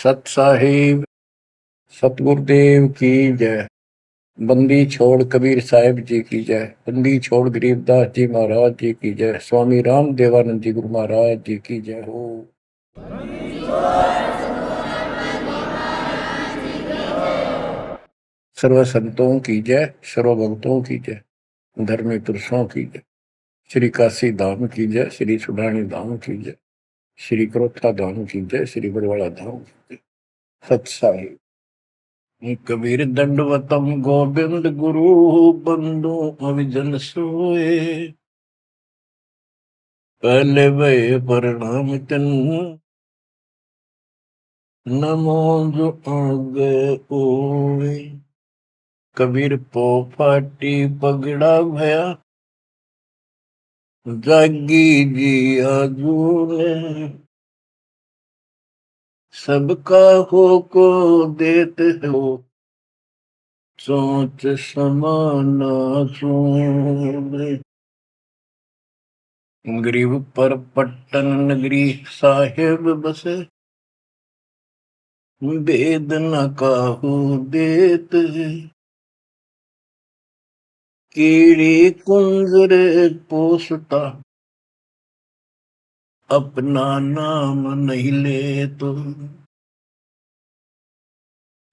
सत साहिब सतगुरुदेव की जय। बंदी छोड़ कबीर साहिब जी की जय। बंदी छोड़ गरीबदास जी महाराज जी की जय। स्वामी राम देवानंद जी गुरु महाराज जी की जय हो। सर्व संतों की जय, सर्व भक्तों की जय, धर्मी पुरुषों की जय। श्री काशी धाम की जय, श्री सुडानी धाम की जय, श्री क्रोथा धाम की जय, श्री बरवाड़ा धाम की जय। सत साहिब कबीर दंडवतम गोविंद गुरु बंदो अविजन सोए। पहले भय प्रणाम तन नमो जो आगे ओए। कबीर पो फाटी पगड़ा भया जागी जी आजूने। सबका हो को देते हो सोच समाना सोने। गरीब पर पट्टन नगरी साहेब बसे वेद न काहू देत। कीड़ी कुंजर पोसता अपना नाम नहीं ले तो।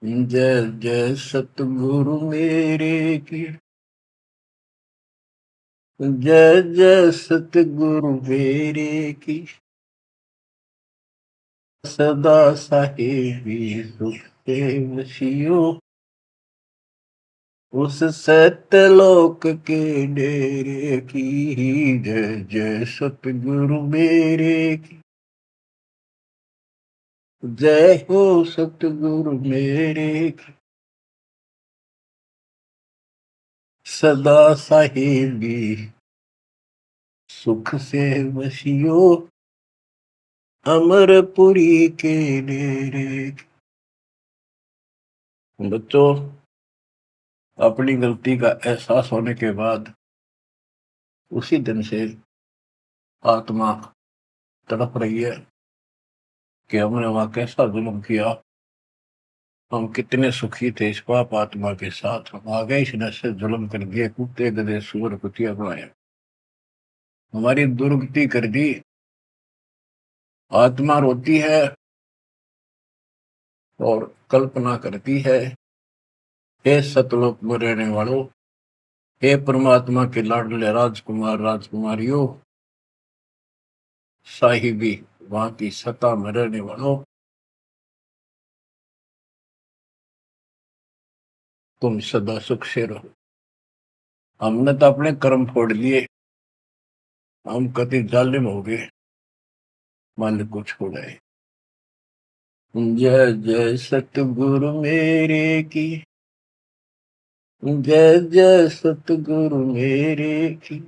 जय जय सतगुरु मेरे की जय जय सतगुरु मेरे की। सदा साहेबी सुख से वसियो उस सत्यलोक के डेरे की। जय जय सतगुरु मेरे की जय हो सतगुरु मेरे की। सदा साहेबी सुख से वसियो अमरपुरी के डेरे की। बच्चों, अपनी गलती का एहसास होने के बाद उसी दिन से आत्मा तड़प रही है कि हमने वहां कैसा जुल्म किया। हम कितने सुखी थे इस पाप आत्मा के साथ। हम आ गए इस नशे जुल्म कर दिए, कुत्ते गधे सुअर कुतिया बनाया, हमारी दुर्गति कर दी। आत्मा रोती है और कल्पना करती है, हे सतलोक में रहने वालों, हे परमात्मा के लाडले राजकुमार राजकुमारियों, साहिबी वहां की सत्ता में रहने वालों, तुम सदा सुख से रहो। हमने तो अपने कर्म फोड़ लिए, हम कति जालिम हो गए, मालिक को छोड़ाए। जय जय सतगुरु मेरे की जय जय सतगुरु मेरे की।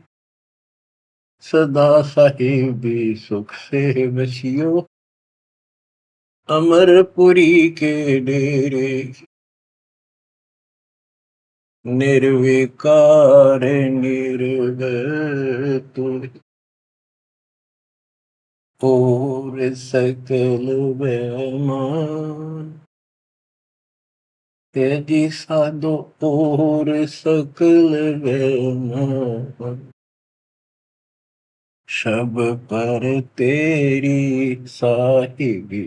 सदा साहिबी सुख से बसियो अमरपुरी के डेरे की। निर्विकार निर्भय तू और सकल बेमान। तेजी साधो और सकल बेमान। शब पर तेरी साहिबी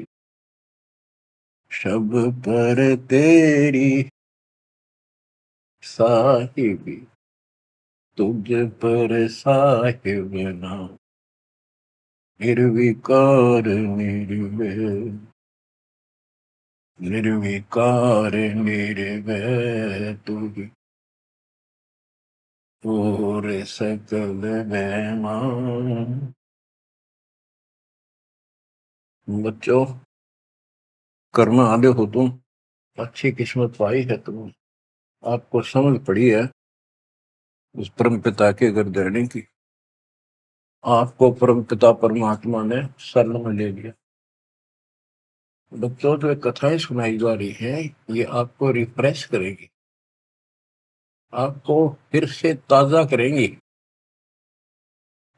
शब पर तेरी साहिबी तुझ पर साहिब नाम। निर्विकार निर्भय निर्विकार निर्भय तू और सकल बेमान। बच्चों, कर्म आदि हो तुम, अच्छी किस्मत पाई है तुम, आपको समझ पड़ी है उस परम पिता के गर्दाने की। आपको परम पिता परमात्मा ने शरण में ले लिया। बच्चों, जो कथाएं सुनाई जा रही है ये आपको रिफ्रेश करेगी, आपको फिर से ताजा करेंगी,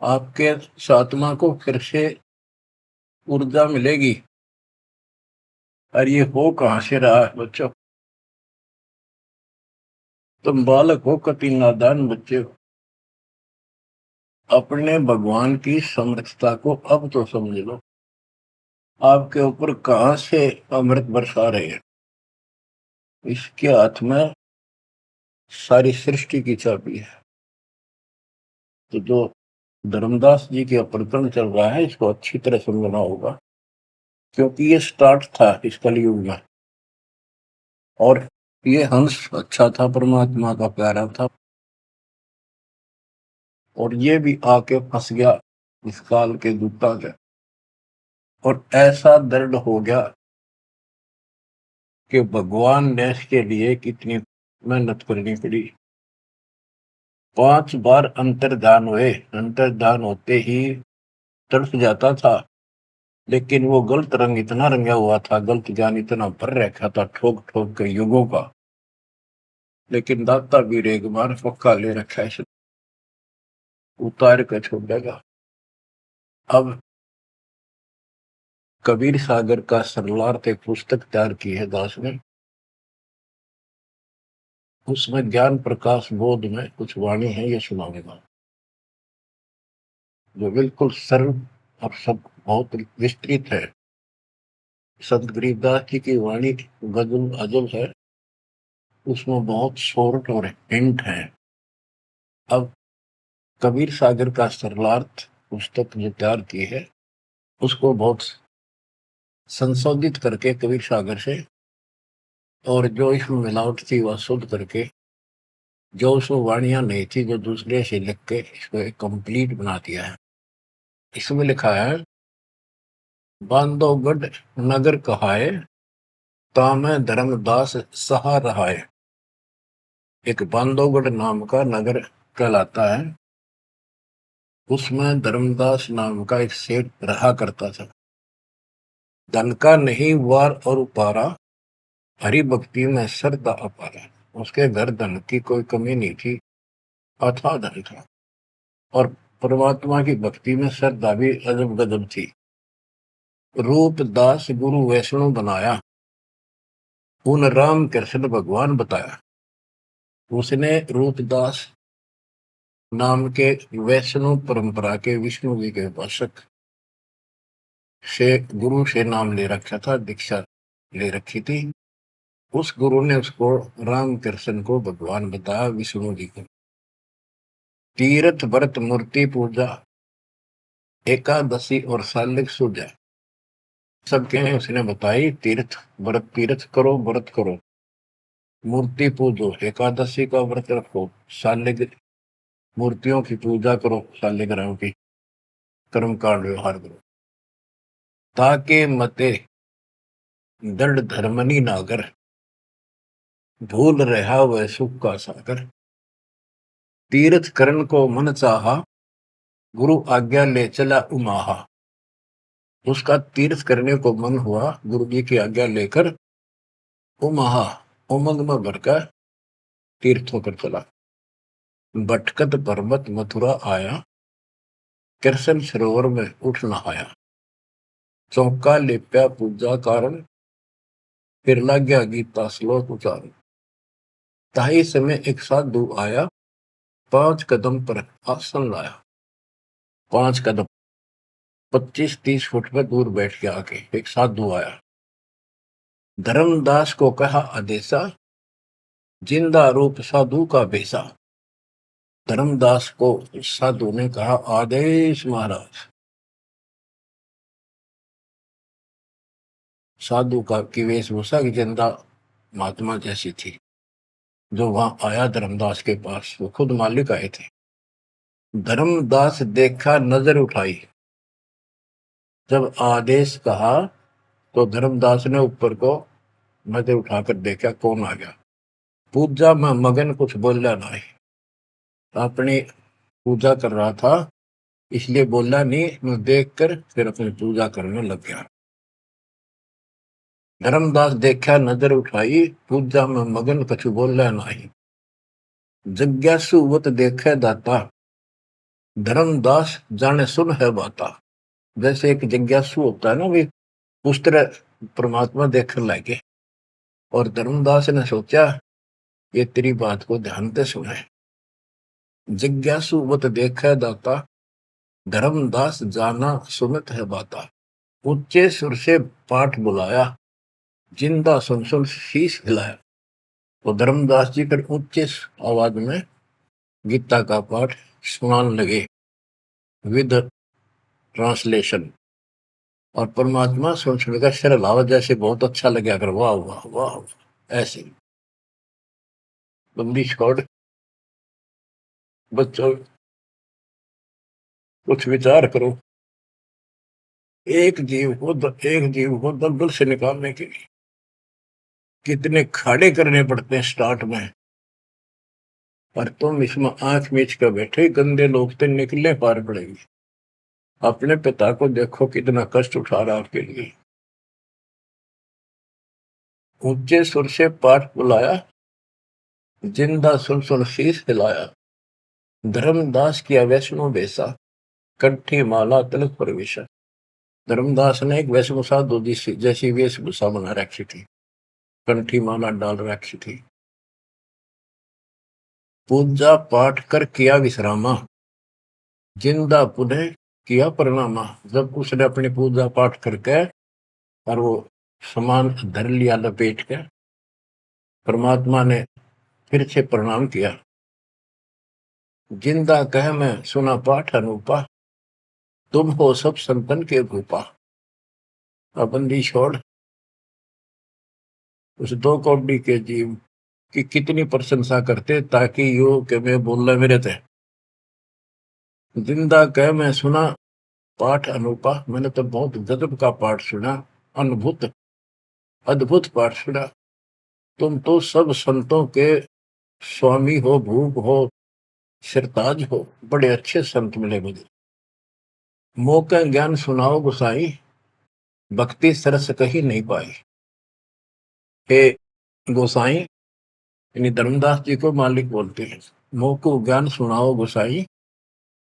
आपके आत्मा को फिर से ऊर्जा मिलेगी। और ये हो कहां से रहा है बच्चों? तुम बालक हो, कति नादान बच्चे हो। अपने भगवान की समर्थता को अब तो समझ लो। आपके ऊपर कहां से अमृत बरसा रहे हैं? इसके हाथ में सारी सृष्टि की चाबी है। तो जो धर्मदास जी के प्रकरण चल रहा है, इसको अच्छी तरह समझना होगा, क्योंकि ये स्टार्ट था इस कलयुग में। और ये हंस अच्छा था, परमात्मा का प्यारा था, और ये भी आके फंस गया इस काल के दूता के। और ऐसा दर्द हो गया कि भगवान ने इसके लिए कितनी मेहनत करनी पड़ी। 5 बार अंतर्धान हुए, अंतर्धान होते ही तड़प जाता था, लेकिन वो गलत रंग इतना रंगा हुआ था, गलत ज्ञान इतना भर रखा था ठोक ठोक के युगों का। लेकिन दाता भी एक बार पक्का ले रखा है, उतार कर छोड़ेगा। अब कबीर सागर का सरलार्थ एक पुस्तक तैयार की है दास ने। उसमें ज्ञान प्रकाश बोध में कुछ वाणी है, ये सुनाऊंगा, जो बिल्कुल सरल और सब बहुत विस्तृत है। संत गरीबदास जी की वाणी गजल अजल है, उसमें बहुत शॉर्ट और हिंट है। अब कबीर सागर का सरलार्थ पुस्तक जो तैयार की है, उसको बहुत संशोधित करके कबीर सागर से, और जो इसमें मिलावट थी वह शुद्ध करके, जो उसमें वाणियां नहीं थी जो दूसरे से लिख के इसको एक कंप्लीट बना दिया है। इसमें लिखा है, बांधवगढ़ नगर कहाए, तामे धर्मदास सहा रहाए। एक बांधवगढ़ नाम का नगर कहलाता है, उसमें धर्मदास नाम का एक सेठ रहा करता था। धन का नहीं वार और उपारा, हरि भक्ति में श्रद्धा अपारा। उसके घर धन की कोई कमी नहीं थी, अथाह धन था, और परमात्मा की भक्ति में श्रद्धा भी अजब गजब थी। रूप दास गुरु वैष्णव बनाया, उन राम कृष्ण भगवान बताया। उसने रूपदास नाम के वैष्णव परंपरा के विष्णु जी के उपासक से गुरु से नाम ले रखा था, दीक्षा ले रखी थी। उस गुरु ने उसको राम कृष्ण को भगवान बताया, विष्णु जी को। तीर्थ व्रत मूर्ति पूजा, एकादशी और सालिक सूजा, सबके उसने बताई। तीर्थ व्रत, तीर्थ करो, व्रत करो, मूर्ति पूजो, एकादशी का व्रत रखो, सालिक मूर्तियों की पूजा करो, शालिग्राम की, कर्म कांड व्यवहार करो, ताके मते दृढ़ धर्मनी नागर, भूल रहा वह सुख का सागर। तीर्थ करण को मन चाहा, गुरु आज्ञा ले चला उमाहा। उसका तीर्थ करने को मन हुआ, गुरु जी की आज्ञा लेकर उमाहा, उमंग में भरकर तीर्थ होकर चला। भटकत पर्वत मथुरा आया, कृष्ण सरोवर में उठ नहाया। चौका लेप्या पूजा कारण, फिर लग गया गीता श्लोक उचारण। ताही समय एक साधु आया, 5 कदम पर आसन लाया। 5 कदम 25-30 फुट पर दूर बैठ के आके एक साधु आया। धर्मदास को कहा आदेशा, जिंदा रूप साधु का बेसा। धर्मदास को साधु ने कहा, आदेश महाराज। साधु का की वेशभूषा की जिंदा महात्मा जैसी थी। जो वहां आया धर्मदास के पास, वो खुद मालिक आए थे। धर्मदास देखा, नजर उठाई। जब आदेश कहा तो धर्मदास ने ऊपर को नजर उठाकर देखा, कौन आ गया। पूजा में मगन, कुछ बोला नहीं, अपनी पूजा कर रहा था, इसलिए बोला नहीं। मैं देखकर फिर अपनी पूजा करने लग गया। धर्मदास देखा, नजर उठाई, पूजा में मगन, कछु बोला नहीं। जिज्ञासु वत देखे दाता, धर्मदास जाने सुन है बाता। जैसे एक जिज्ञासु होता है ना, भी उस तरह परमात्मा देखने लगे और धर्मदास ने सोचा ये तेरी बात को ध्यान से सुने। जिज्ञासु मत देखै दाता, धर्मदास जाना सुनत है बाता। ऊंचे सुर से पाठ बुलाया, जिंदा सुन सुन शीश हिलाया। तो धर्मदास जी फिर ऊंचे आवाज में गीता का पाठ सुनाने लगे विद ट्रांसलेशन। और परमात्मा सुन सुनकर सिर हिलावा, जैसे बहुत अच्छा लगे, अगर वाह वाह वाह वाह। ऐसे बंदी छोड़ बच्चों कुछ विचार करो, एक जीव को दलदल से निकालने के लिए कितने खाड़े करने पड़ते हैं स्टार्ट में, पर तुम इसमें आंख मीच कर बैठे, गंदे लोग तो निकलने पार पड़ेगी। अपने पिता को देखो कितना कष्ट उठा रहा आपके लिए। ऊंचे सुर से पाठ बुलाया, जिंदा सुन सुन शीश हिलाया। धर्मदास किया वैष्णो बेसा, कंठी माला तिलक प्रवेशा। धर्मदास ने एक वेशभूषा दूधी जैसी वेशभूषा बना रखी थी, कंठी माला डाल रखी थी। पूजा पाठ कर किया विश्रामा, जिंदा पुनः किया प्रणामा। जब उसने अपनी पूजा पाठ करके और वो सामान धर लिया लपेट के, परमात्मा ने फिर से प्रणाम किया। जिंदा कह मैं सुना पाठ अनूपा, तुम हो सब संतन के भूपा। बंदी छोड़ उस दो कौड़ी के जीव की कितनी प्रशंसा करते, ताकि यो के मैं बोल मेरे थे। जिंदा कह मैं सुना पाठ अनूपा, मैंने तो बहुत गजब का पाठ सुना, अद्भुत अद्भुत पाठ सुना। तुम तो सब संतों के स्वामी हो, भूप हो, सिरताज हो, बड़े अच्छे संत मिले मुझे। मौका ज्ञान सुनाओ गुसाई, भक्ति सरस कहीं नहीं पाई। हे गोसाई, यानी धर्मदास जी को मालिक बोलते हैं, मोको ज्ञान सुनाओ गोसाई,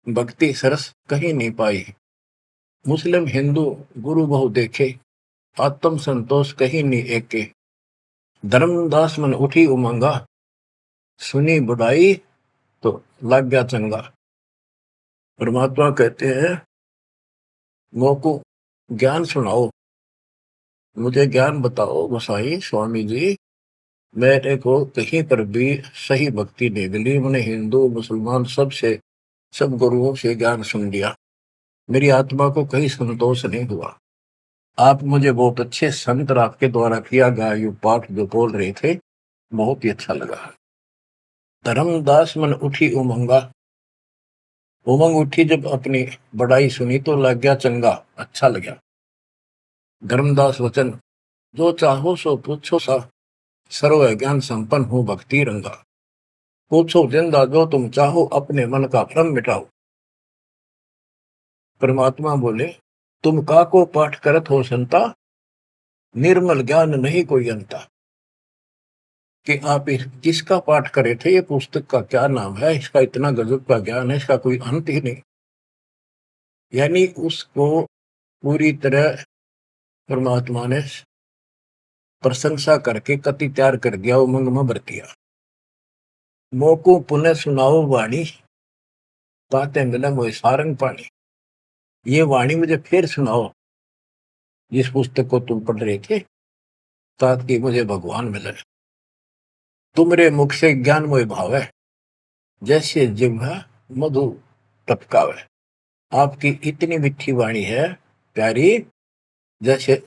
भक्ति सरस कहीं नहीं पाई। मुस्लिम हिंदू गुरु बहु देखे, आत्म संतोष कहीं नहीं एके। धर्मदास मन उठी उमंगा, सुनी बुढ़ाई तो लग गया चंगा। परमात्मा कहते हैं मोको ज्ञान सुनाओ, मुझे ज्ञान बताओ गोसाई स्वामी जी। मेरे को कहीं पर भी सही भक्ति नहीं मिली, मैंने हिंदू मुसलमान सब गुरुओं से ज्ञान सुन लिया, मेरी आत्मा को कहीं संतोष नहीं हुआ। आप मुझे बहुत अच्छे संत आपके द्वारा किया गया ये पाठ जो बोल रहे थे, बहुत ही अच्छा लगा। धर्मदास मन उठी उमंगा, उमंग उठी जब अपनी बड़ाई सुनी तो लग गया चंगा, अच्छा लगा। धर्मदास वचन, जो चाहो सो पूछो सा, सर्व ज्ञान संपन्न हो भक्ति रंगा। पूछो जिंदा जो तुम चाहो, अपने मन का भ्रम मिटाओ। परमात्मा बोले, तुम का को पाठ करत हो संता, निर्मल ज्ञान नहीं कोई अंता। कि आप किसका पाठ करे थे, ये पुस्तक का क्या नाम है, इसका इतना गजब का ज्ञान है, इसका कोई अंत ही नहीं। यानी उसको पूरी तरह परमात्मा ने प्रशंसा करके कति तैयार कर दिया, उमंग में भर दिया। मोको पुनः सुनाओ वाणी, ताते मिले मोए सारंग पानी। ये वाणी मुझे फिर सुनाओ, जिस पुस्तक को तुम पढ़ रहे थे, ताकि मुझे भगवान मिले। तुमरे मुख से ज्ञान मोय भाव है, जैसे जिह्वा मधु टपकावे। आपकी इतनी मीठी वाणी है प्यारी, जैसे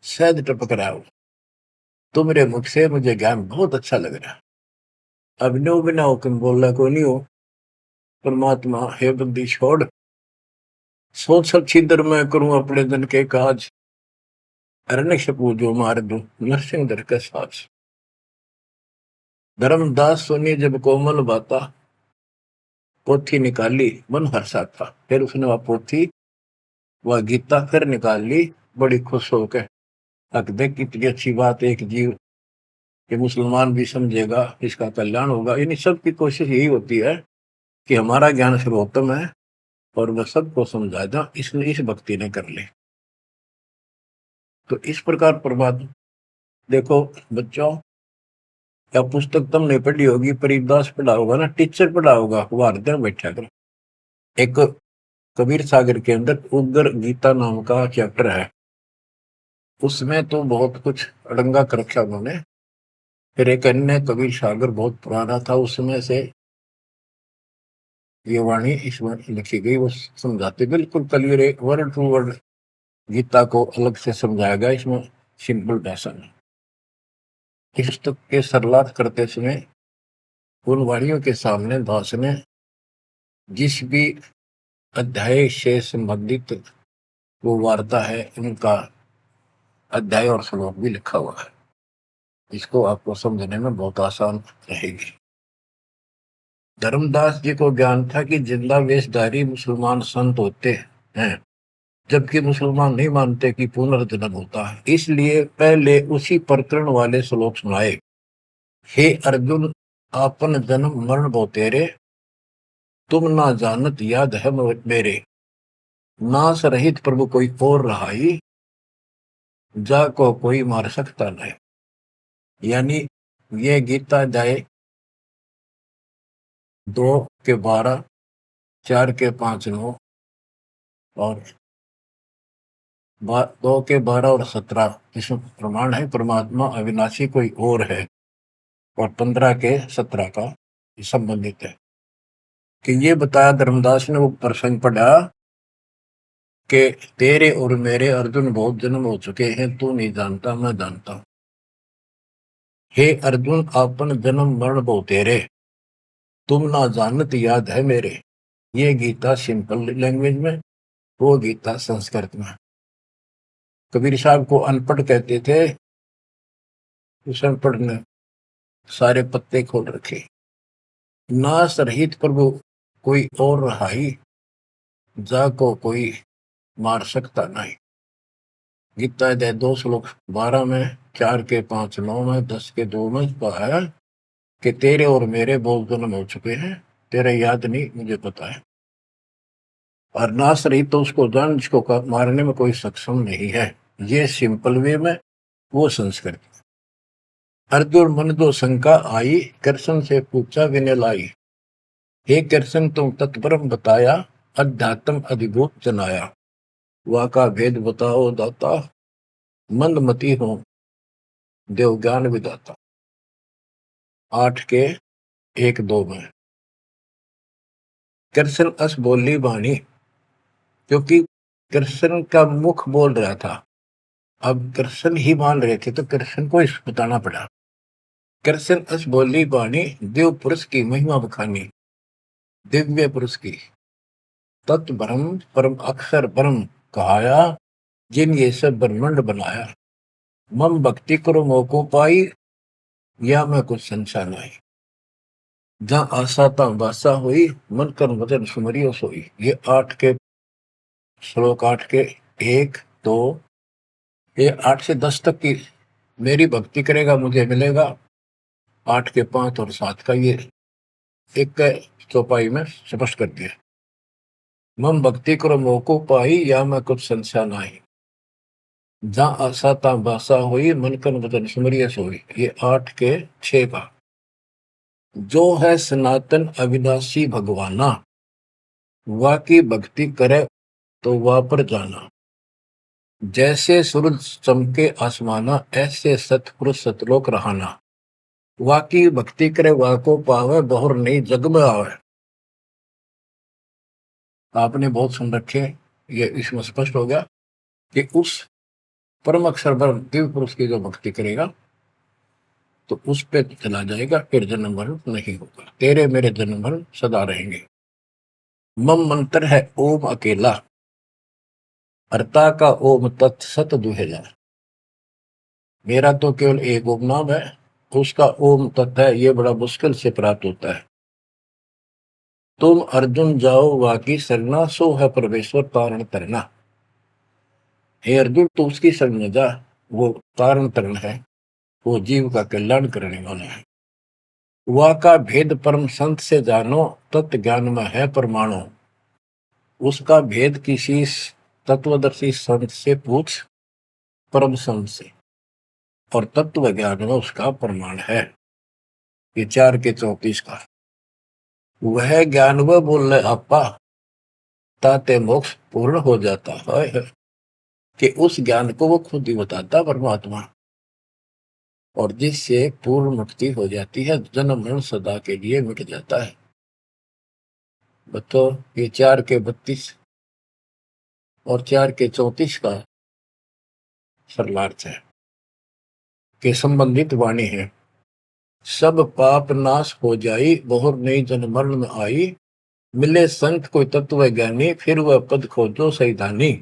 शहद टपक रहा हो। तुमरे मुख से मुझे ज्ञान बहुत अच्छा लग रहा। अब नो बिना हुक्म बोलना को नहीं हो। परमात्मा हे बंदी छोड़, सोच सब छिद्र मैं करूं अपने दिन के काज, अरण्य पूजो मार दो नरसिंह दर के साज। धर्मदास सुनी जब कोमल बाता, पोथी निकाली मन हर्षा था। फिर उसने वह पोथी वह गीता फिर निकाल ली, बड़ी खुश होकर। अक देख कितनी अच्छी बात, एक जीव कि मुसलमान भी समझेगा, इसका कल्याण होगा। इन सब की कोशिश यही होती है कि हमारा ज्ञान सर्वोत्तम है और वह सबको समझा दो, इसलिए इस भक्ति ने कर ले। तो इस प्रकार प्रभात देखो बच्चों, या पुस्तक तुमने पढ़ी होगी, परिदास पढ़ा होगा ना, टीचर पढ़ा होगा, वो हरदय बैठा कर। एक कबीर सागर के अंदर उग्र गीता नाम का चैप्टर है, उसमें तो बहुत कुछ अड़ंगा कर रखा उन्होंने। फिर एक अन्य कबीर सागर बहुत पुराना था, उसमें से ये वाणी इसमें लिखी गई, वो समझाते बिल्कुल clear, word to word Gita को अलग से समझाया गया इसमें सिंपल भाषा में। इस पुस्तक के सरलार्थ करते समय उन वाणियों के सामने दास ने जिस भी अध्याय से संबंधित वो वार्ता है, उनका अध्याय और श्लोक भी लिखा हुआ है। इसको आपको समझने में बहुत आसान रहेगी। धर्मदास जी को ज्ञान था कि जिंदा वेशधारी मुसलमान संत होते हैं, जबकि मुसलमान नहीं मानते कि पुनर्जन्म होता है। इसलिए पहले उसी प्रकरण वाले श्लोक सुनाए। हे अर्जुन, आपन जन्म मरण भो तेरे, तुम ना जानत याद है मेरे, नाश रहित प्रभु कोई और रहाई, जा को कोई मार सकता नहीं। यानी ये गीता अध्याय 2 के 12, 4 के 5, 9 और 2 के 12 और 17 इसमें प्रमाण है परमात्मा अविनाशी कोई और है, और 15 के 17 का संबंधित है। कि ये बताया धर्मदास ने वो प्रसंग पढ़ा कि तेरे और मेरे अर्जुन बहुत जन्म हो चुके हैं, तू नहीं जानता, मैं जानता हूं। हे अर्जुन, आपन जन्म मरण बहु तेरे, तुम ना जानत याद है मेरे। ये गीता सिंपल लैंग्वेज में, वो गीता संस्कृत में। कबीर साहब को अनपढ़ कहते थे, उस अनपढ़ ने सारे पत्ते खोल रखे। नाश रहित प्रभु कोई और रहाई, जा को कोई मार सकता नहीं। गीता अध्याय 2 श्लोक 12 में, 4 के 5, 9 में, 10 के 2 में कहा है कि तेरे और मेरे बहुत जन्म हो चुके हैं, तेरे याद नहीं, मुझे पता है। और नाश रहित तो उसको जान जिसको मारने में कोई सक्षम नहीं है। ये सिंपल वे में, वो संस्कृत। अर्जुन मन दो शंका आई, कृष्ण से पूछा विनय लाई। हे कृष्ण, तुम तत्परम बताया, अध्यात्म अधिभूत जनाया। वाका भेद बताओ दाता, मंदमती हो देव ज्ञान विदाता। 8 के 1, 2 में। कृष्ण अस बोली वाणी, क्योंकि कृष्ण का मुख बोल रहा था, अब कृष्ण ही मान रहे थे तो कृष्ण को इस बताना पड़ा। कृष्ण अस बोली वाणी, देव पुरुष की महिमा बखानी, दिव्य पुरुष की तत्व ब्रह्म परम अक्षर ब्रह्म कहाया, जिन ये सब ब्रह्मांड बनाया। मम भक्ति करो मोको पाई, या मैं कुछ संशय नहीं। जहाँ आशा ता बासा हुई, मन कर वचन सुमरियो सोई। ये 8 के 1, 2, ये 8 से 10 तक की मेरी भक्ति करेगा मुझे मिलेगा। 8 के 5 और 7 का ये एक चौपाई में स्पष्ट कर दिया। मम भक्ति करो मोको पाई, या मैं कुछ संशय नहीं। जहाँ आशा ता बासा हुई, मन कर वचन सुमरियो सोई। ये 8 के 6 का। जो है सनातन अविनाशी भगवाना, वाकी भक्ति करे तो वह पर जाना। जैसे सूरज चमके आसमाना, ऐसे सतपुरुष सतलोक रहाना। वाकी भक्ति करे वाको पावे, बहुर नहीं जग में आवे। आपने बहुत सुन रखे, ये इसमें स्पष्ट हो गया कि उस परम अक्षर ब्रह्म दिव्य पुरुष की जो भक्ति करेगा तो उस पे चला जाएगा, फिर जन्म मरण नहीं होगा। तेरे मेरे जन्म मरण सदा रहेंगे। मम मंत्र है ओम अकेला, अर्ता का ओम तत् सत दुहेला। मेरा तो केवल एक ओम नाम है, उसका ओम तत् है, ये बड़ा मुश्किल से प्राप्त होता है। तुम अर्जुन जाओ वाकी सरना, सो है परमेश्वर तारण तरना। हे अर्जुन, तो उसकी शरण में जा, वो तारण तरण है, वो जीव का कल्याण करने वाला है। वह का भेद परम संत से जानो, तत्व ज्ञान में है परमाणु। उसका भेद किसी तत्वदर्शी संत से पूछ, परम संग से, और तत्व ज्ञान में उसका प्रमाण है। ये 4 के 34 का वह ज्ञान वह बोल रहे आपा ताते मोक्ष पूर्ण हो जाता है, कि उस ज्ञान को वो खुद ही बताता परमात्मा, और जिससे पूर्ण मुक्ति हो जाती है, जन्म मरण सदा के लिए मिट जाता है। बच्चों ये 4 के 32 और 4 के 34 का सरलार्थ है कि संबंधित वाणी है। सब पाप नाश हो जाई, बहुर नई जन्म मरण में आई, मिले संत कोई तत्व ज्ञानी, फिर वह पद खोजो सैधानी,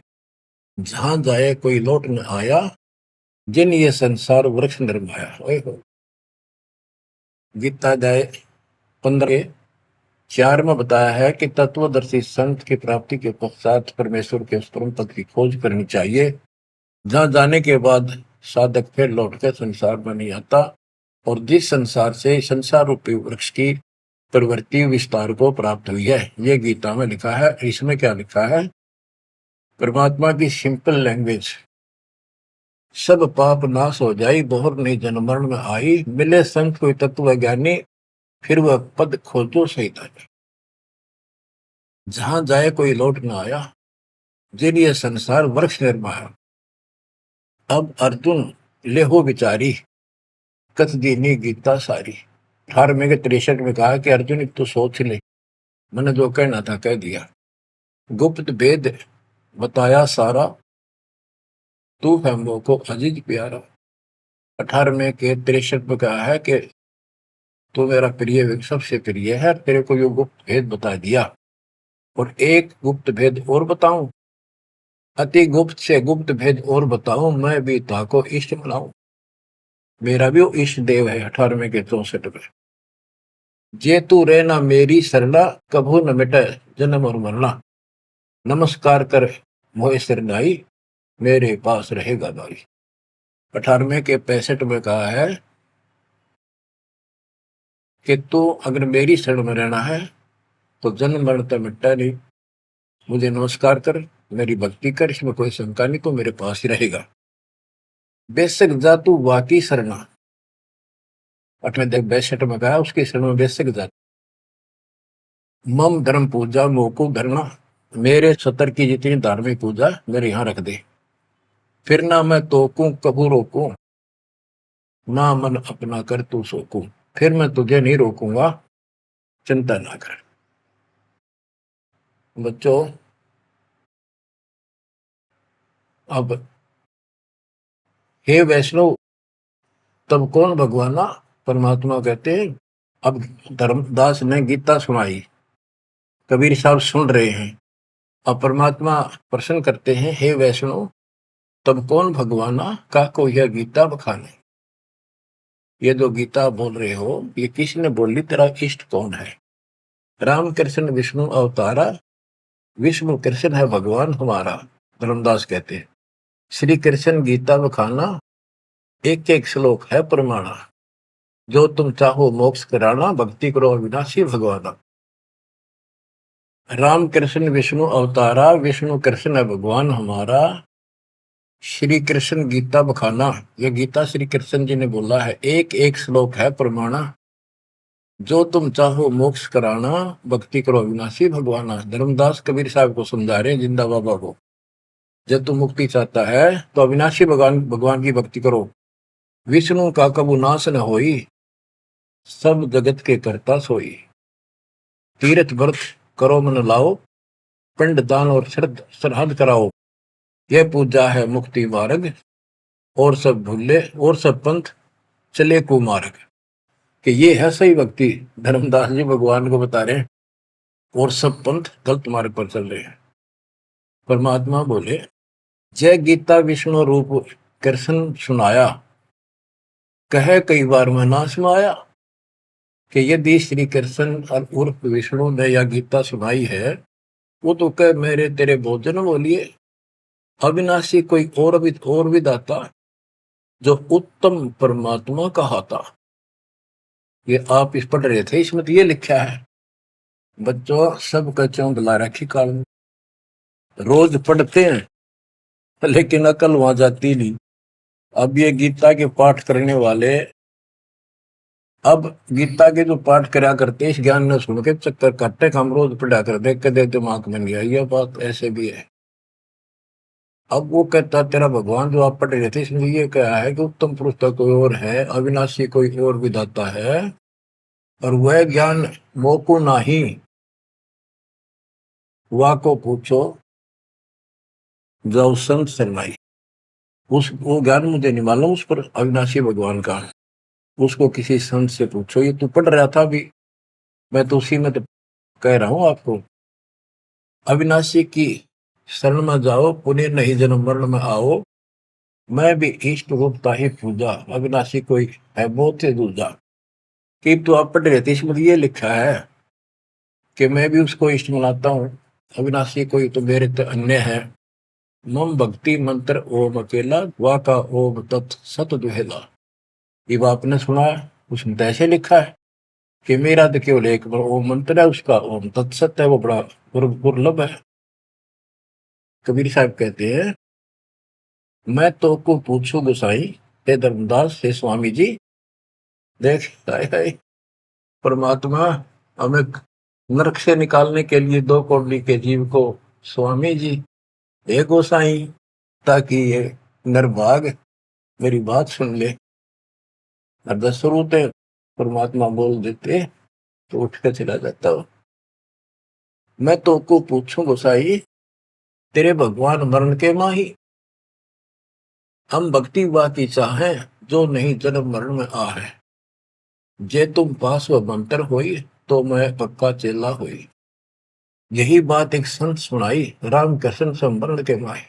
जहां जाए कोई लौट न आया, जिन ये संसार वृक्ष निर्माया। गीता जाए 15:4 में बताया है कि तत्वदर्शी संत की प्राप्ति के पश्चात परमेश्वर के उस परम पद की खोज करनी चाहिए, जहां जाने के बाद साधक फिर लौटकर संसार में नहीं आता, और जिस संसार से संसार रूपी वृक्ष की प्रवृत्ति विस्तार को प्राप्त हुई है। ये गीता में लिखा है। इसमें क्या लिखा है? परमात्मा की सिंपल लैंग्वेज, सब पाप नाश हो जाई, बहुर नहीं जन्म मरण में आई, मिले संत कोई तत्व ज्ञानी, फिर वह पद खोजो सैतानी, जहां जाए कोई लौट न आया, जिन ये संसार वृक्ष निर्माया। अब अर्जुन लेहो विचारी, कथ दीनी गीता सारी। 18वें के 63 में कहा कि अर्जुन तो सोच ले, मैंने जो कहना था कह दिया, गुप्त भेद बताया सारा, तू है मोको अजीज प्यारा। 18वें के 63 में कहा है कि तू मेरा प्रिय सबसे प्रिय है, तेरे को यो गुप्त भेद बता दिया, और एक गुप्त भेद और बताऊं, अति गुप्त से गुप्त भेद और बताऊं, मैं भी ताको इष्ट बनाऊं। मेरा भी वो इष्ट देव है। 18वें के 64 में, जे तू रहना मेरी सरला, कभू न मिटे जन्म और मरना, नमस्कार कर मोहे सिरनाई, मेरे पास रहेगा भाई। 18वें के 65 में कहा है कि तू अगर मेरी शरण में रहना है तो जन्म मरण तो मिटता नहीं, मुझे नमस्कार कर, मेरी भक्ति कर, इसमें कोई शंका नहीं, तो मेरे पास ही रहेगा। बेशक जा तू वाकी शरणा, 62 में कहा उसकी शरण में बेशक जा। मम धर्म पूजा मोको धरना, मेरे सतर की जितनी धार्मिक पूजा मेरे यहाँ रख दे, फिर ना मैं तोकू कबू रोकू, ना मन अपना कर तू सोकू, फिर मैं तुझे नहीं रोकूंगा, चिंता ना कर। बच्चों अब हे वैष्णव, तब कौन भगवाना? परमात्मा कहते हैं। अब धर्मदास ने गीता सुनाई, कबीर साहब सुन रहे हैं। अब परमात्मा प्रश्न करते हैं, हे वैष्णव तब कौन भगवाना, का को यह गीता बखाने। ये जो गीता बोल रहे हो ये किसने बोली, तेरा इष्ट कौन है? राम कृष्ण विष्णु अवतारा, विष्णु कृष्ण है भगवान हमारा। धर्मदास कहते हैं श्री कृष्ण गीता बखाना, एक एक श्लोक है प्रमाणा, जो तुम चाहो मोक्ष कराना, भक्ति करो अविनाशी भगवाना। राम कृष्ण विष्णु अवतारा, विष्णु कृष्ण है भगवान हमारा, श्री कृष्ण गीता बखाना, ये गीता श्री कृष्ण जी ने बोला है, एक एक श्लोक है प्रमाणा, जो तुम चाहो मोक्ष कराना, भक्ति करो अविनाशी भगवाना। धर्मदास कबीर साहब को समझा रहे हैं, जिंदा बाबा को, जब तुम मुक्ति चाहता है तो अविनाशी भगवान की भक्ति करो। विष्णु का कबू नाश न होई, सब जगत के करता सोई, तीर्थ व्रत करो मन लाओ, पिंड दान और श्राद्ध कराओ, यह पूजा है मुक्ति मार्ग, और सब भूले और सब पंथ चले कुमार्ग। कि ये है सही भक्ति, धर्मदास जी भगवान को बता रहे हैं, और सब पंथ गलत मार्ग पर चल रहे हैं। परमात्मा बोले, जय गीता विष्णु रूप कृष्ण सुनाया, कहे कई बार मैं ना सुनाया। कि यदि श्री कृष्ण उर्फ विष्णु ने यह गीता सुनाई है, वो तो कह मेरे तेरे भोजन बोलिए, अविनाशी कोई और भी दाता, जो उत्तम परमात्मा कहा था। ये आप इस पढ़ रहे थे, इसमें तो ये लिखा है। बच्चों सब कच्चों बुला रखी काल, रोज पढ़ते हैं लेकिन अकल वहां जाती नहीं। अब ये गीता के पाठ करने वाले, अब गीता के जो पाठ करा करते इस ज्ञान ने सुन के चक्कर काटे, हम रोज पढ़ा कर देख के दे दिमाग में नहीं आई यह बात, ऐसे भी है। अब वो कहता तेरा भगवान जो आप पढ़ रहे थे इसमें ये क्या है कि उत्तम पुरुष का कोई और है, अविनाशी कोई और विधाता है, और वह ज्ञान मोको नाही, वा को पूछो जाओ संत शरणाई। उस वो ज्ञान मुझे नहीं मालूम उस पर अविनाशी भगवान का, उसको किसी संत से पूछो। ये तू पढ़ रहा था अभी, मैं तो उसी में तो कह रहा हूं आपको। अविनाशी की शरण में जाओ, पुण्य नहीं जन्म मरण में आओ, मैं भी इष्ट रूपता ही पूजा, अविनाशी कोई है बहुत से दूजा। कि तो आप पढ़ रहे थे इसमें ये लिखा है कि मैं भी उसको इष्ट मनाता हूँ, अविनाशी कोई तो मेरे तो अन्य है। मम भक्ति मंत्र ओम अकेला, वा का ओम तत् सत दुहेला। ये आपने सुना है, उसमें तो ऐसे लिखा है कि मेरा तो केवल एक ओम मंत्र है, उसका ओम तत्सत है, वो बड़ा दुर्लभ है। कबीर साहब कहते हैं, मैं तो को पूछू गोसाई, हे धर्मदास हे स्वामी जी। देख हाय परमात्मा हमें नरक से निकालने के लिए दो कौड़ी के जीव को स्वामी जी हे गोसाई, ताकि ये नरभाग मेरी बात सुन ले। और दस होते परमात्मा बोल देते तो उठ कर चला जाता हो। मैं तो को पूछूं गोसाई, तेरे भगवान मरण के माही, हम भक्ति वा की चाहे, जो नहीं जन्म मरण में आ है। जे तुम पास व मंत्र होई, तो मैं पक्का चेला हुई। यही बात एक संत सुनाई, राम कृष्ण संवरण के माही।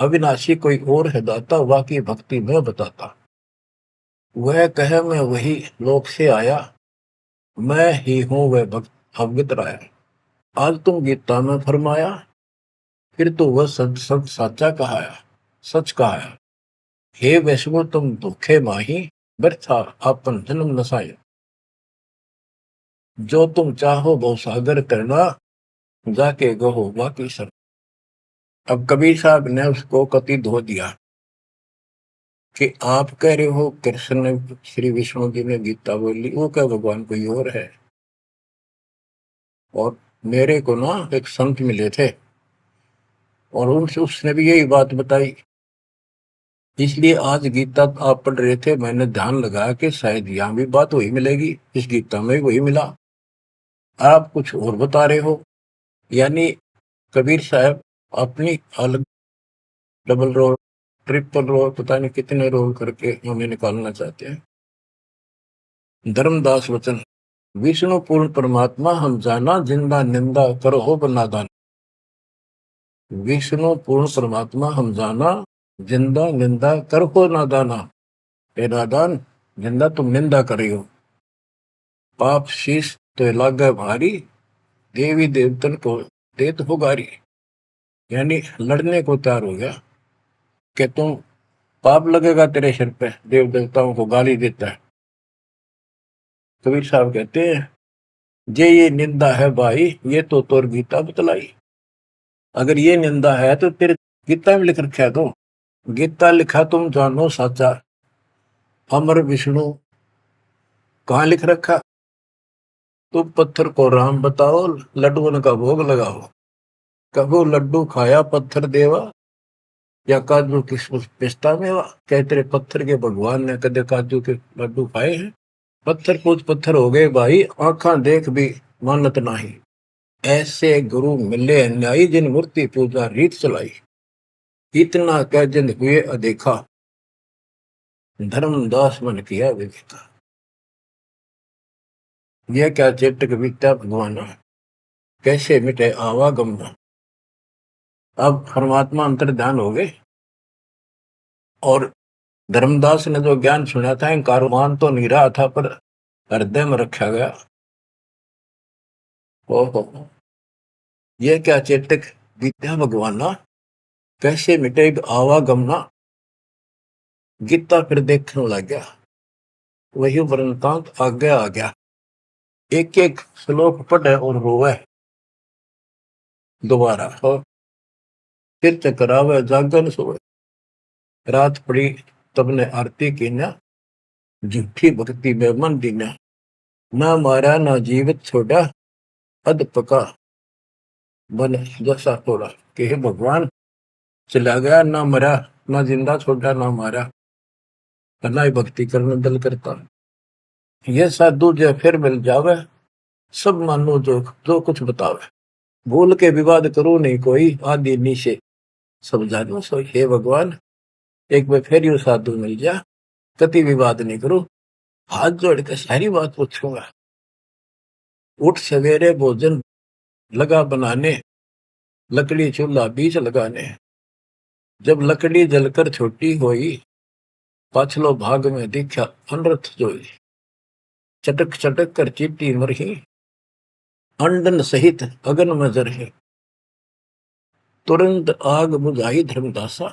अविनाशी कोई और है दाता, वाकी भक्ति में बताता। वह कहे मैं वही लोक से आया, मैं ही हूं वह भक्त अवगत राया। आज तुम गीता में फरमाया, फिर तो वह सच सच साचा कहाया, सच कहाया। हे वैष्णो तुम धोखे माही, व्यर्था आपन जन्म नसाया। जो तुम चाहो बहु सागर करना, जाके गहो बाकी सर। अब कबीर साहब ने उसको कति धो दिया कि आप कह रहे हो कृष्ण ने, श्री विष्णु जी ने गीता बोली, वो क्या भगवान कोई और है। और मेरे को ना एक संत मिले थे और उनसे उसने भी यही बात बताई, इसलिए आज गीता आप पढ़ रहे थे, मैंने ध्यान लगाया कि शायद यहाँ भी बात वही मिलेगी, इस गीता में वही मिला, आप कुछ और बता रहे हो। यानी कबीर साहब अपनी अलग डबल रोल ट्रिपल रोल पता नहीं कितने रोल करके हमें निकालना चाहते हैं। धर्मदास वचन, विष्णु पूर्ण परमात्मा हम जाना, जिंदा निंदा करो हो बनादान। विष्णु पूर्ण परमात्मा हम जाना, जिंदा निंदा कर हो नादाना। हे नादान, जिंदा तुम निंदा कर रही हो, पाप शीश तो लागे भारी, देवी देवतन को देत हो गारी। यानी लड़ने को तैयार हो गया कि तुम पाप लगेगा तेरे सिर पे, देव देवताओं को गाली देता है। कबीर साहब कहते हैं, जे ये निंदा है भाई, ये तो तोर गीता बतलाई। अगर ये निंदा है तो तेरे गीता में लिख रखा है, तो गीता लिखा तुम जानो साचा, अमर विष्णु कहाँ लिख रखा, तुम पत्थर को राम बताओ, लड्डुओं का भोग लगाओ। कबो लड्डू खाया पत्थर देवा, या काजू किशमिश पिस्ता मेवा। क्या तेरे पत्थर के भगवान ने कदे काजू के लड्डू खाए हैं। पत्थर कुछ पत्थर हो गए भाई, आंखा देख भी मानत नहीं। ऐसे गुरु मिले अन्यायी, जिन मूर्ति पूजा रीत चलाई। इतना कह जिन हुए अदेखा, धर्मदास मन किया विवेका। यह क्या चेटक विद्या भगवान, कैसे मिटे आवागम। अब परमात्मा अंतर ध्यान हो गए और धर्मदास ने जो ज्ञान सुना था, इनकार मान तो नहीं रहा था, पर हृदय में रखा गया। ओहो, यह क्या चेतक विद्या भगवाना, कैसे मिटे आवागमना। गीता फिर देखने लग गया, वही वृंतांत आगे आ गया। एक एक श्लोक पढ़े और रोवे दोबारा, और फिर चकरावे जागन सोए। रात पड़ी तब ने आरती की न, झूठी भक्ति में मन दीना, ना मारा ना जीवित छोड़ा, अध पका बन जैसा थोड़ा। कि हे भगवान, चला गया ना मरा, ना जिंदा छोड़ा ना मारा, ना ही भक्ति करने दिल करता। ये साधु जो फिर मिल जावे, सब मानो जो जो कुछ बतावे, भूल के विवाद करो नहीं कोई, आदि नीचे सब जानो सोई। हे भगवान, एक बार फिर यू साधु मिल जा, कति विवाद नहीं करो, हाथ जोड़ के सारी बात पूछूंगा। उठ सवेरे भोजन लगा बनाने, लकड़ी चूल्हा बीच लगाने, जब लकड़ी जलकर छोटी होई, पाछलो भाग में दिखा अनरथ जोई। चटक चटक कर चीटी मरही, अंडन सहित अगन में जरही, तुरंत आग बुझाई धर्मदासा,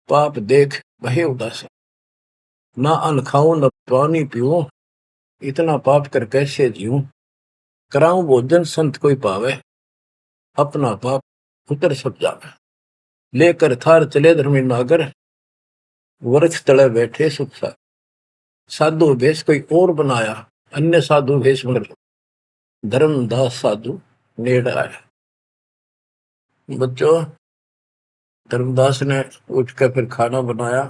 पाप देख बहे उदासा। ना अन्न खाऊं न पानी पीऊं, इतना पाप कर कैसे जीऊं, कराऊं भोजन संत कोई पावे, अपना पाप उतर सब जावे। लेकर थार चले धर्मी नागर, वृक्ष तले बैठे सुख सा। साधु भेष कोई और बनाया, अन्य साधु भेष मर, धर्मदास साधु नेड़ आया। बच्चों, धर्मदास ने उठकर फिर खाना बनाया।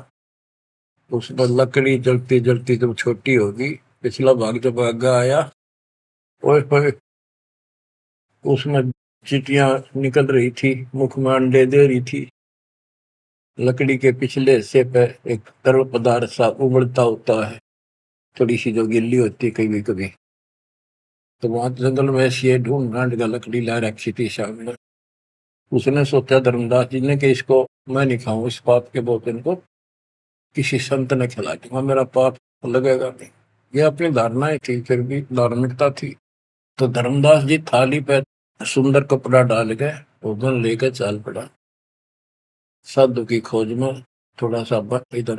उसमें लकड़ी जलती जलती जब छोटी होगी, पिछला भाग जब आगे आया, और उसमें चीटियां निकल रही थी, मुख में अंडे दे रही थी। लकड़ी के पिछले हिस्से पे एक तरल पदार्थ सा उबलता होता है, थोड़ी सी जो गिल्ली होती है कभी कभी। तो वहां जंगल में ऐसी ढूंढ ढांड का लकड़ी ला रखी थी सामने। उसने सोचा धर्मदास जी ने कि इसको मैं नहीं खाऊं, इस पाप के भोजन को किसी संत ने खिला दूंगा, मेरा पाप लगेगा नहीं। ये अपनी धारणाएं थी, फिर भी धार्मिकता थी। तो धर्मदास जी थाली पे सुंदर कपड़ा डाल के भोजन लेकर चाल पड़ा। साधु की खोज में थोड़ा सा इधर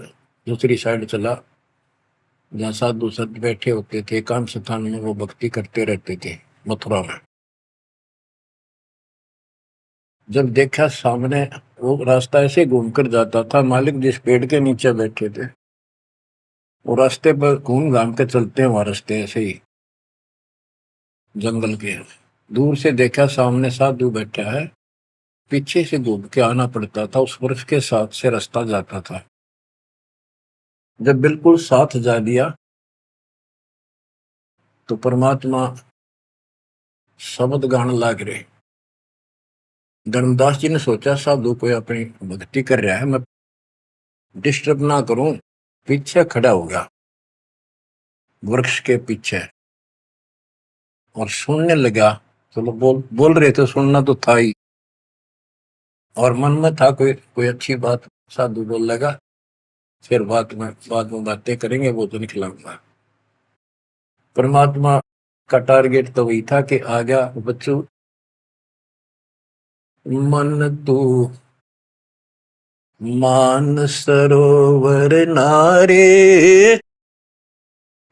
दूसरी साइड चला, जहाँ साधु संत बैठे होते थे, एकांत स्थान में वो भक्ति करते रहते थे मथुरा में। जब देखा सामने वो रास्ता ऐसे घूमकर जाता था, मालिक जिस पेड़ के नीचे बैठे थे वो रास्ते पर घूम घाम के चलते हैं, वहां रास्ते ऐसे ही जंगल के। दूर से देखा सामने साधु बैठा है, पीछे से घूम के आना पड़ता था, उस वृक्ष के साथ से रास्ता जाता था। जब बिल्कुल साथ जा दिया तो परमात्मा शब्द गान लाग रहे। धर्मदास जी ने सोचा साधु कोई अपनी भक्ति कर रहा है, मैं डिस्टर्ब ना करूं, पीछे खड़ा हो गया वृक्ष के पीछे और सुनने लगा। चलो बोल बोल रहे थे, सुनना तो था ही, और मन में था कोई अच्छी बात साधु बोल लगा, फिर बाद में बातें करेंगे, वो तो निकलाऊंगा। परमात्मा का टारगेट तो वही था कि आ गया बच्चों, मन तू मान सरोवर नारे,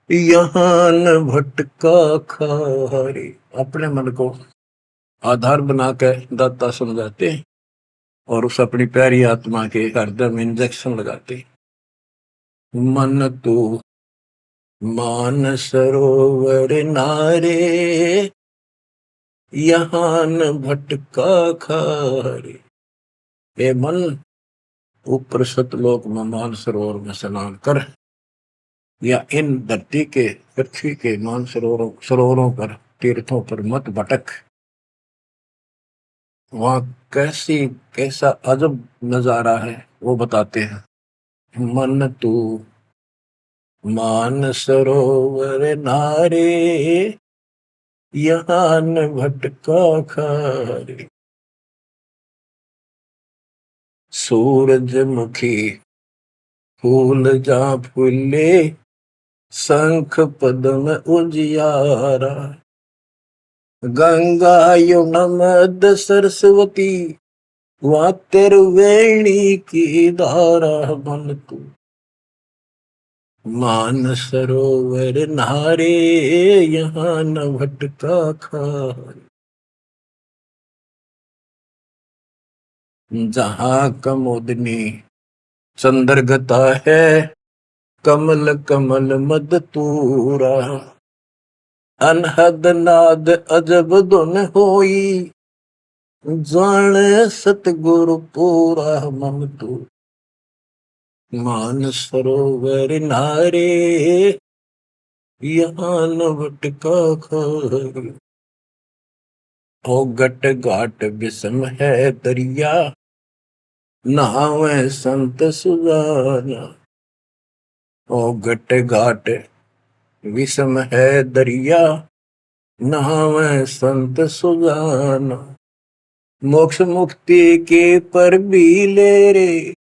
यहाँ न भटका खारे। अपने मन को आधार बना कर दाता समझाते और उस अपनी प्यारी आत्मा के हृदय में इंजेक्शन लगाते। मन तू मान सरोवर नारे, यहाँ न भटका खारे। ए मन, ऊपर सतलोक में मान सरोवर में स्नान कर, या इन धरती के पृथ्वी के मान सरोवरों पर, तीर्थों पर मत भटक। वहां कैसा अजब नजारा है वो बताते हैं। मन तू मान सरोवर नारे, यहाँ न भटका खारे। सूरजमुखी फूल जा फूले, शंख पद्म उजियारा। गंगा यमुना मद सरस्वती, वहाँ तिरवेणी की धारा। मन तू मान सरोवर नारे, यहाँ न भटका खारे। जहाँ कमोदनी चंद्रगता है कमल कमल मद तूरा, अनहद नाद अजब धुन होई, जाने सतगुरु पूरा मन तू। मान सरोवर नारे यहाँ न भटका खारी, ओ गट घाट विषम है दरिया, नहावे संत सुजाना। ओ गट घाट विषम है दरिया, नहावे संत सुजाना। मोक्ष मुक्ति के पर भी ले रे,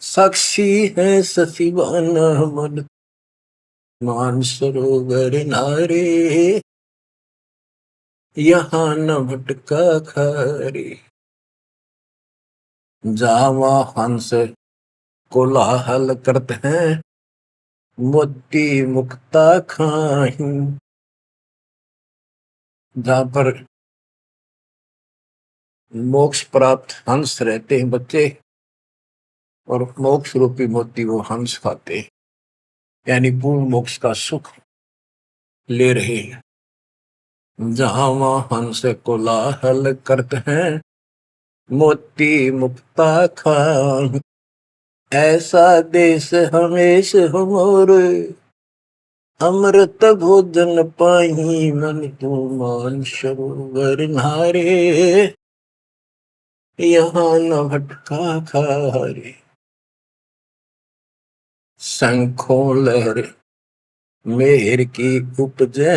साक्षी है सचिवाना मन। मानसरोवर नारे यहाँ न भटका खारी, जावा हंस कोलाहल करते हैं, मोती मुक्ता खाही। जहां पर मोक्ष प्राप्त हंस रहते हैं बच्चे, और मोक्ष रूपी मोती वो हंस खाते हैं, यानी पूर्ण मोक्ष का सुख ले रहे हैं। जहां वहां हंस कोलाहल करते हैं, मोती मुक्ता खाही। ऐसा देश हमेश हमोरे, अमृत भोजन पाही मन तू। मान सरोवर नारे यहाँ न भटका खारे, शंखों लहर मेहर की उपजे,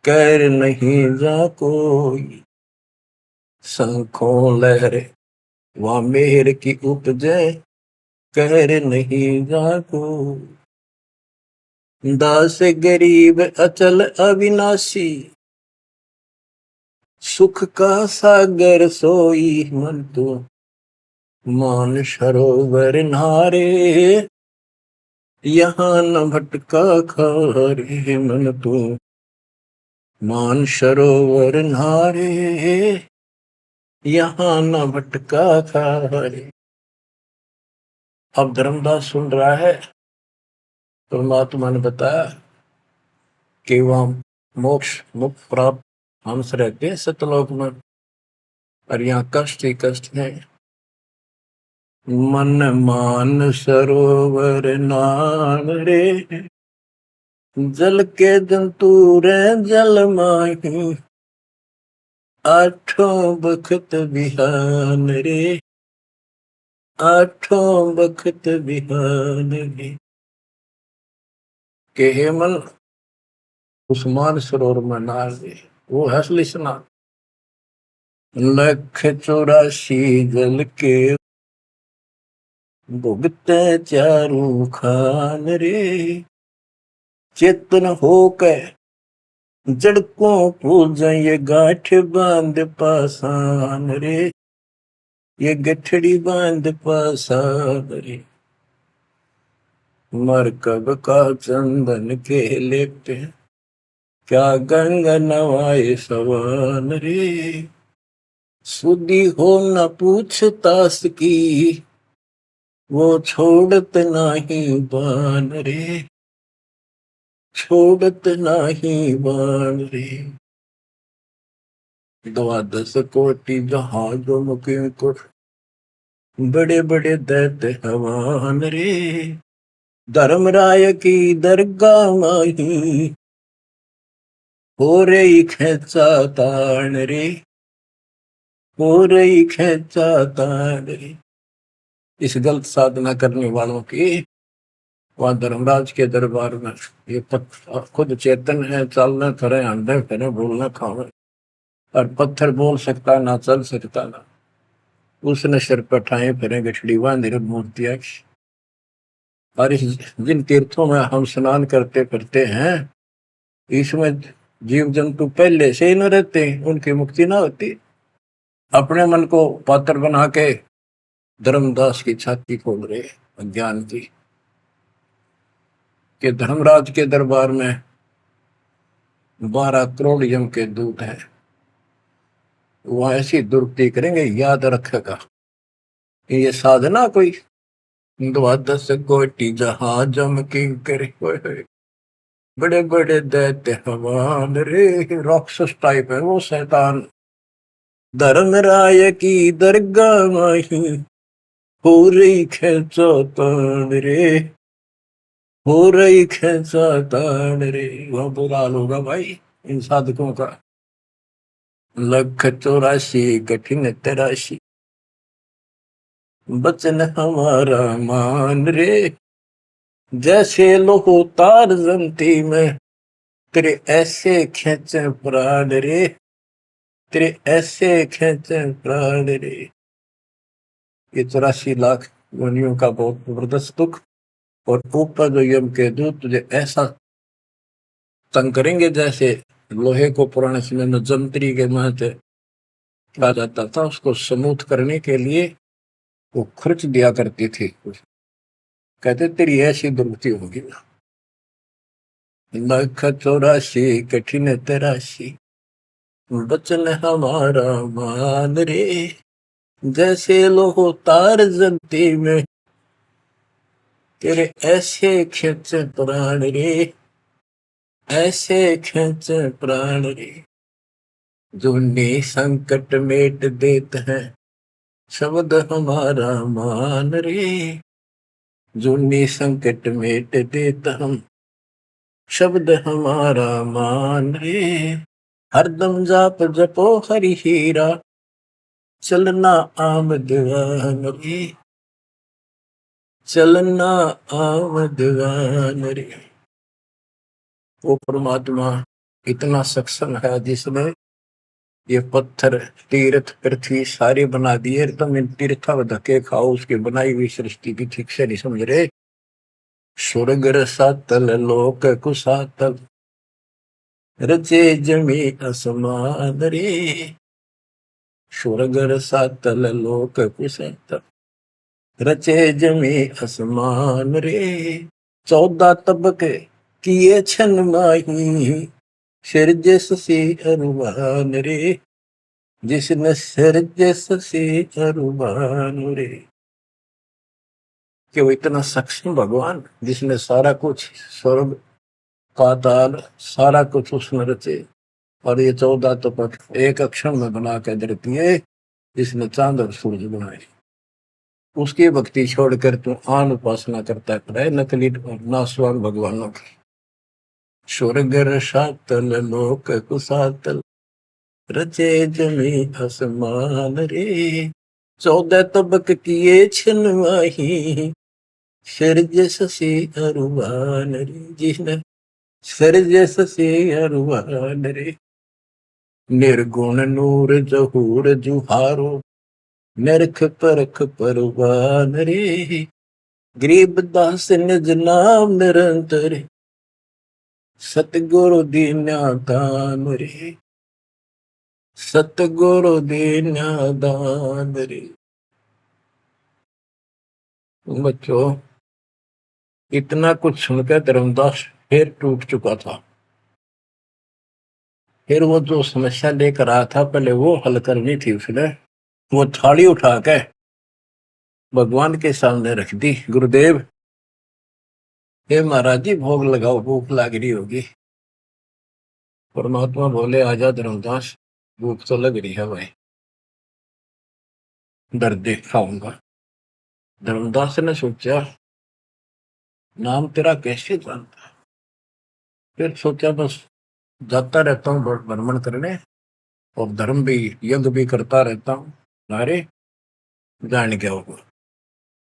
कर नहीं जा कोई। शंखों लहर वह मेहर की उपजे, कर नहीं जा कोई। दास गरीब अचल अविनाशी, सुख का सागर सोई मन तू। मान सरोवर नारे यहाँ न भटका खारे मन तू। मान सरोवर नारे यहाँ न भटका खारे। अब धर्मदास सुन रहा है, परमात्मा ने बताया कि वह मोक्ष मुक्त प्राप्त हंस रहते हैं सतलोक में, और यहाँ कष्ट ही कष्ट है। मन मान सरोवर नाम रे, जल के जंतु रे जल माही। आठों बखत बिहान रे, आठों बखत बिहान रे। के हे मन उस्मान सरोवर में नार दे, वो हसली स्नान। लख 84 जल के भुगते चारू खान रे। चेतन होकर जड़कों पूजा ये गांठ बांध पासान रे, ये गठड़ी बांध पासान रे। मरकब का चंदन के लेपते, क्या गंगा नवाए सवान रे। सुधी हो न पूछतास की, वो छोड़त नहीं बान रे, छोड़त नहीं बान रे। 12 कोटि जहाजों मुके को, बड़े बड़े दैत्य हवान रे। धर्मराय की दरगाह माही, हो रही खेचा तान रे, हो रही खेचा तान रे। इस गलत साधना करने वालों की वहां धर्मराज के दरबार में, ये खुद चेतन है, चलना फिरे, अंडे फिरे, बोलना खावे, और पत्थर बोल सकता ना, चल सकता ना। उसने सिर पर ठाए फिरे गठड़ी बांधी मूर्तियां। और जिन तीर्थों में हम स्नान करते फिरते हैं, इसमें जीव जंतु पहले से ही न रहते, उनकी मुक्ति ना होती। अपने मन को पात्र बना के धर्मदास की छाती खोल रहे अज्ञान की, कि धर्मराज के दरबार में 12 करोड़ यम के दूत हैं, वह ऐसी दुर्गति करेंगे, याद रखेगा। ये साधना कोई द्वादश कोटि जहाजम किंकर होए होए, बड़े बड़े दैत्य हवान रे। राक्षस टाइप है वो शैतान। धर्मराय की दरगाह माही हो रही खेचा तान रे, हो रही खेचा तान रे। वह बुरा हाल होगा भाई इन साधकों का। 184 कठिन तराशी, बचन हमारा मान रे। जैसे लोहो तार जमती में, तेरे ऐसे खेचे प्राण रे, तेरे ऐसे खेचे प्राण रे। ये 84 लाख योनियों का बहुत जबरदस्त दुख। और ऊपर जो यम के दूत तुझे ऐसा तंग करेंगे जैसे लोहे को पुराने समय में जंतरी के महते कहा जाता था, उसको स्मूथ करने के लिए वो खर्च दिया करती थी। कहते तेरी ऐसी दुर्गति होगी ना। 184 कठिन तराशी, बचन हमारा मान रे। जैसे लोहो तार जमती में, तेरे ऐसे खेचे प्राण रे, ऐसे खेचे प्राण रे। जो संकट मेट देते हैं, शब्द हमारा मान रे। जो संकट मेट देता हम, शब्द हमारा मान रे। हरदम जाप जपो हरि हीरा, चलना आमद रे, चलना आमद रे। वो परमात्मा इतना सक्षम है जिसने ये पत्थर तीर्थ पृथ्वी सारे बना दिए। तुम इन तीर्था धक्के खाओ, उसकी बनाई हुई सृष्टि की ठीक से नहीं समझ रहे। स्वर्ग रसातल लोक कुसातल, रचे जमी असमान रे। स्वर्ग रसातल लोक कुसातल, रचे जमी असमान रे। 14 तबके किए छन माही, सिरजस से अरुवान रे। जिसने सिरजस से अरुवान रे। कि वो इतना सक्षम भगवान जिसने सारा कुछ स्वर्ग पाताल सारा कुछ उसने रचे। और ये 14 तपक एक अक्षर में बना के धरती है जिसने चांद और सूरज बनाए। उसकी भक्ति छोड़कर तू आन उपासना करता है नकली नासवान भगवानों की। स्वर्ग रसातल लोक कुसातल, रचे जमी आसमान रे। 14 तबक किए छिन माही, सिरजस से अरुवान रे। जिसने सिरजस से अरुवान रे। निर्गुण नूर जहूर जुहारो, नरख परख परवान रे। गरीब दास निज नाम निरंतर, सतगुरु दीन्या दान रे, सतगुरु दीन्या दान रे। बच्चों इतना कुछ सुनकर धर्मदास फिर टूट चुका था। फिर वो जो समस्या लेकर आया था पहले वो हल करनी थी उसने। वो थाली उठा के भगवान के सामने रख दी। गुरुदेव हे महाराज जी भोग लगाओ, भूख लग रही होगी। परमात्मा बोले आजा धर्मदास, भूख तो लग रही है भाई, दर्द देख खाऊंगा। धर्मदास ने सोचा नाम तेरा कैसे जानता। फिर सोचा बस जाता रहता हूँ भ्रमण करने और धर्म भी यज्ञ भी करता रहता हूँ। अरे जान क्या होगा।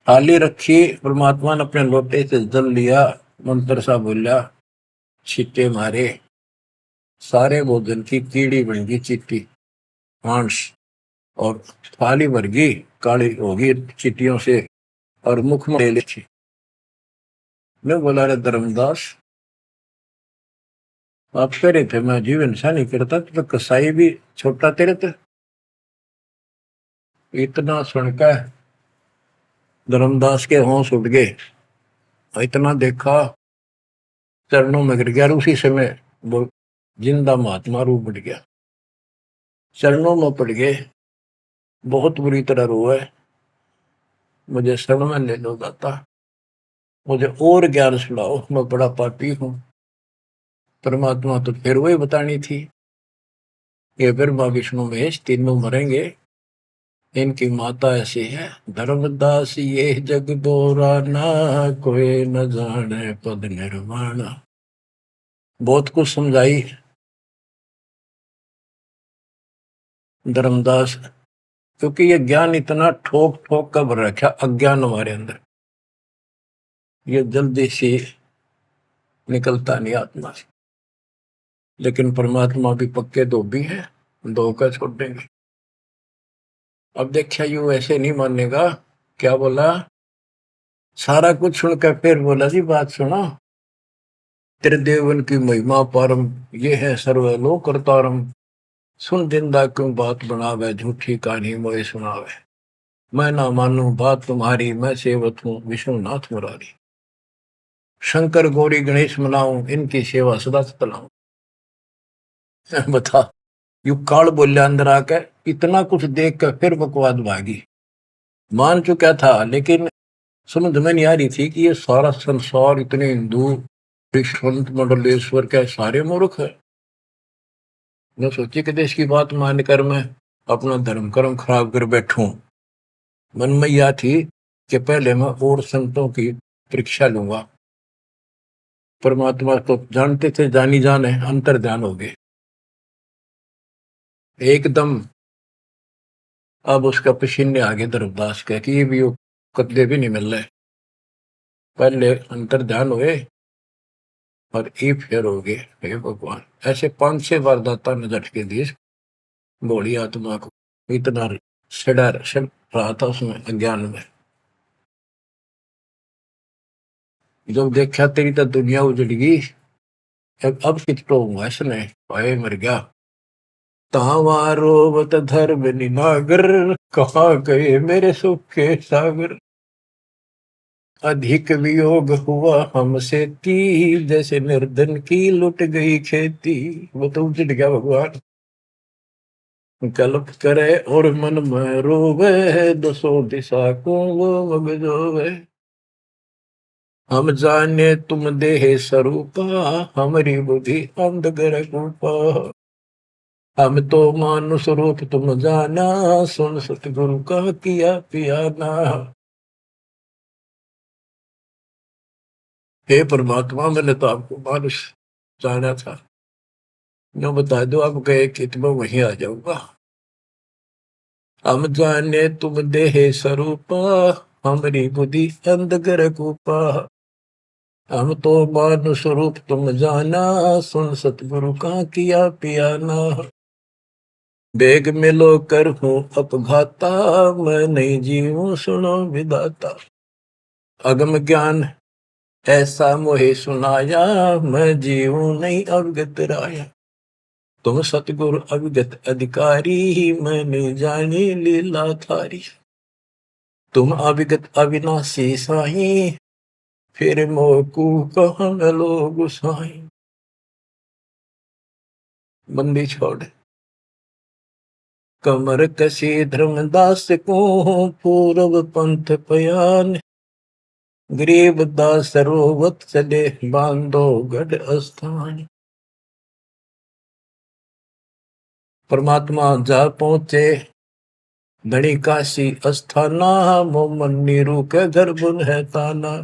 थाली रखी, परमात्मा ने अपने लोटे से जल लिया, मंत्र सा बोला, छींटे मारे, सारे भोजन की कीड़ी बन गई चीटी मांस। और थाली भर गई, काली होगी चीटियों से और मुख में ले ली। मैं बोला रे धर्मदास आप कह रहे थे मैं जीव हिंसा नहीं करता, तो कसाई भी छोटा तेरे थे। इतना सुनकर धर्मदास के होश उठ गए। इतना देखा चरणों में गिर गया। उसी समय वो जिंदा महात्मा रूप बढ़ गया, चरणों में पड़ गए, बहुत बुरी तरह रोए। मुझे शरण में ले लो दाता, मुझे और ज्ञान सुनाओ, मैं बड़ा पापी हूं। परमात्मा तो फिर वही बतानी थी, ये ब्रह्मा विष्णु महेश तीनों मरेंगे, इनकी माता ऐसी है। धर्मदास ये जग दोरा ना, कोई न जाने पद निर्वाणा। बहुत कुछ समझाई धर्मदास, क्योंकि ये ज्ञान इतना ठोक ठोक कर भर रखा अज्ञान हमारे अंदर, ये जल्दी से निकलता नहीं आत्मा से। लेकिन परमात्मा भी पक्के धोबी है, धोखा छोड़ देंगे। अब देखिए यू ऐसे नहीं मानेगा, क्या बोला, सारा कुछ सुनकर फिर बोला जी बात सुनो, त्रिदेवन की महिमा पारम, ये है सर्वलोक करतारम। सुन जिंदा क्यों बात बनावे, झूठी कहानी मोए सुनावे। मैं ना मानू बात तुम्हारी, मैं सेवक हूँ विष्णुनाथ मुरारी। शंकर गौरी गणेश मनाऊं, इनकी सेवा सदा चलाऊं। बता, यू काल बोलिया अंदर आके, इतना कुछ देख कर फिर बकवाद भागी। मान चुका था लेकिन समझ में नहीं आ रही थी कि ये सारा संसार इतने हिंदू संत मंडलेश्वर के सारे मूर्ख है। मैं सोची कि देश की बात मानकर मैं अपना धर्म कर्म खराब कर बैठूं। मन में यह थी कि पहले मैं और संतों की परीक्षा लूंगा। परमात्मा तो जानते थे, जानी जाने अंतर ध्यान हो गए एकदम। अब उसका पसीने आगे धर्मदास के कि ये भी कदे भी नहीं मिल रहे। पहले अंतर ध्यान हुए और ये फिर हो गए। हे भगवान, ऐसे 5-6 बार दाता ने झटके दिए भोली आत्मा को, इतना सड़ा सड़ रहा था उसमें अज्ञान में। जब देखा तेरी तो दुनिया उजड़ गई, अब कितो हुआ इसने, भाई मर गया। तावारोवत धर्म निनागर, कहाँ गए मेरे सुख के सागर। अधिक वियोग हुआ हमसे ती, जैसे निर्धन की लुट गई खेती। वो तो उजड़ गया भगवान। कल्प करे और मन में रोवे, दसों दिशा को वो मगजोवे। हम जाने तुम देह स्वरूपा, हमारी बुद्धि अंधगर रूपा। हम तो मानुष रूप तुम जाना, सुन सतगुरु का किया पियाना। हे परमात्मा, मैंने तो आपको मानुष जाना था, जो बता दो आप गए कि मैं वहीं आ जाऊंगा। हम जाने तुम देह स्वरूपा, हमारी बुद्धि अंधगर कूपा। हम तो मानुष रूप तुम जाना, सुन सतगुरु का किया पियाना। बेग मिलो कर हूँ अपघाता, मैं नहीं जीऊं सुनो विदाता। अगम ज्ञान ऐसा मोहे सुनाया, मैं जीऊं नहीं अवगत राया। तुम सतगुरु अविगत अधिकारी, मैंने जानी लीला थारी। तुम अविगत अविनाशी साई, फिर मोकू कहाँ मिलो गुसाई। बंदी छोड़ कमर कसी धर्मदास को, पूर्व पंथ पयान। गरीब दास रोवत चले, बांधो गढ़ स्थान। परमात्मा जा पहुंचे धनी काशी अस्थाना, मोमन नीरू के घर बुन है ताना।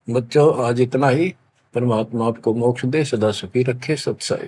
बच्चों आज इतना ही। परमात्मा आपको मोक्ष दे, सदा सुखी रखे। सत्संग।